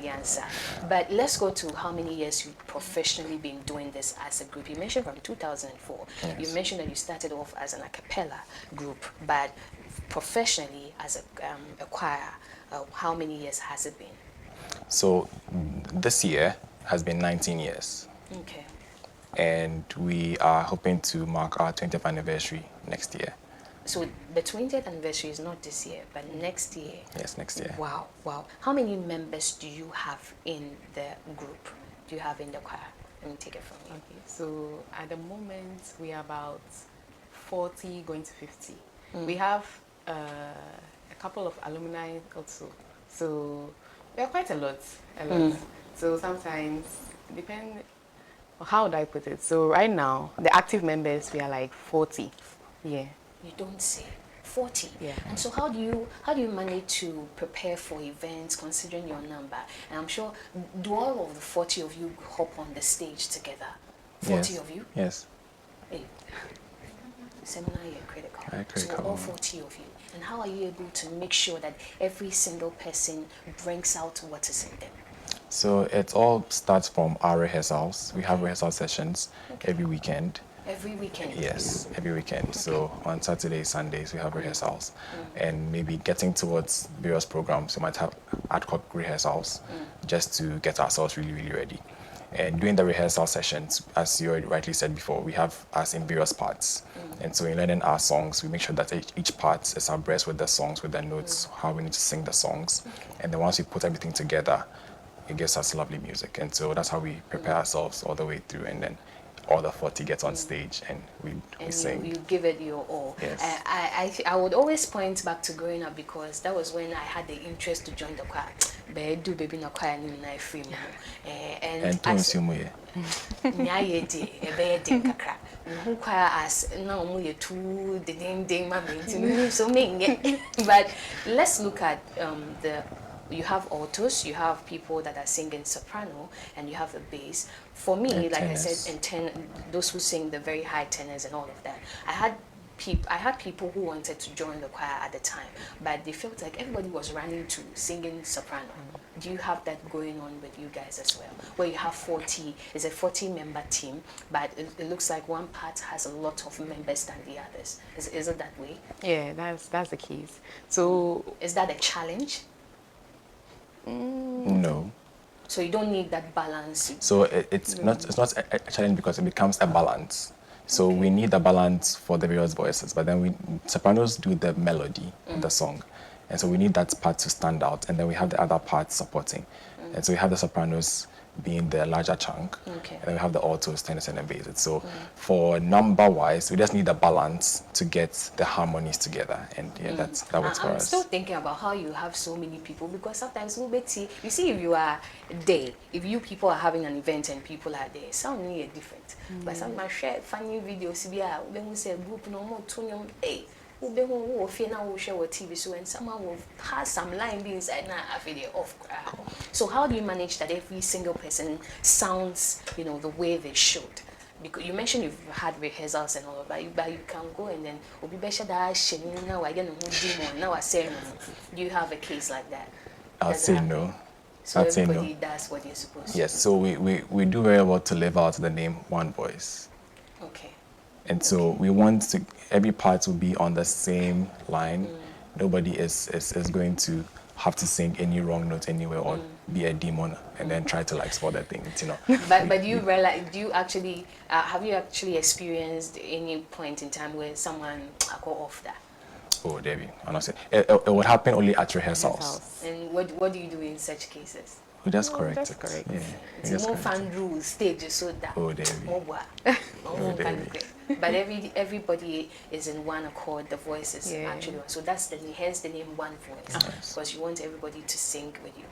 the answer. But let's go to how many years you've professionally been doing this as a group. You mentioned from 2004. Yes. You mentioned that you started off as an a cappella group, but professionally as a choir, how many years has it been? So this year has been 19 years. Okay. And we are hoping to mark our 20th anniversary next year. So the 20th anniversary is not this year, but next year. Yes, next year. Wow, wow. How many members do you have in the group? Do you have in the choir? Let me take it from you. Okay, so at the moment we are about 40 going to 50. We have a couple of alumni also. So we are quite a lot. So sometimes, depend, how would I put it? So right now, the active members, we are like 40. Yeah. You don't say 40. Yeah. And so how do you manage to prepare for events considering your number? And I'm sure, do all of the 40 of you hop on the stage together? 40 Yes. of you? Yes. Hey, seminar year critical. Critical. So all 40 of you. And how are you able to make sure that every single person brings out what is in them? So it all starts from our rehearsals. We have rehearsal sessions every weekend. Every weekend? Yes, every weekend. So on Saturdays, Sundays, we have rehearsals. And maybe getting towards various programs, we might have ad hoc rehearsals just to get ourselves really, really ready. And during the rehearsal sessions, as you rightly said before, we have us in various parts. And so in learning our songs, we make sure that each part is abreast with the songs, with the notes, how we need to sing the songs. And then once we put everything together, it gives us lovely music. And so that's how we prepare ourselves all the way through. And then all the 40 gets on stage and we sing. You give it your all. Yes. I would always point back to growing up because that was when I had the interest to join the choir. But do baby na choir ni na free mo. And to assume Nyaye di ebe di kakra. Who choir as na omo ye too the ding ma me so me. But let's look at you have altos, you have people that are singing soprano, and you have the bass. For me, and like tenors. I said, those who sing the very high tenors and all of that. I had people who wanted to join the choir at the time, but they felt like everybody was running to singing soprano. Do you have that going on with you guys as well? Where you have 40, it's a 40-member team, but it looks like one part has a lot of members than the others. Is it that way? Yeah, that's the case. So is that a challenge? No. So you don't need that balance. So it's not a challenge because it becomes a balance. So we need a balance for the various voices, but then sopranos do the melody of the song. And so we need that part to stand out, and then we have the other parts supporting. And so we have the sopranos being the larger chunk, and then we have the altos, tenors, and the basses. So for number-wise, we just need a balance to get the harmonies together, and yeah, that works for us. I'm still thinking about how you have so many people, because sometimes you see, if you are there, if you people are having an event and people are there, sound really different. But sometimes share funny videos, when we say group no more tune, hey. TV, so and someone will have some line be inside now after they off. So how do you manage that every single person sounds, the way they should? Because you mentioned you've had rehearsals and all, but you can go and then now I get now I say no. Do you have a case like that? I'll say no. So everybody does what they're supposed to. Yes, so we do very well to live out the name One Voice. Okay. And so we want to, every part will be on the same line. Nobody is going to have to sing any wrong note anywhere or be a demon and then try to spoil the thing, But do you realize, have you actually experienced any point in time where someone go off that? Oh, Debbie, honestly, it would happen only at rehearsals. And what do you do in such cases? We just correct that's it. correct. Yeah, It's more fun rules, stages, so that. Oh, Debbie. But everybody is in one accord. The voice is actually one. So hence the name One Voice, because you want everybody to sing with you.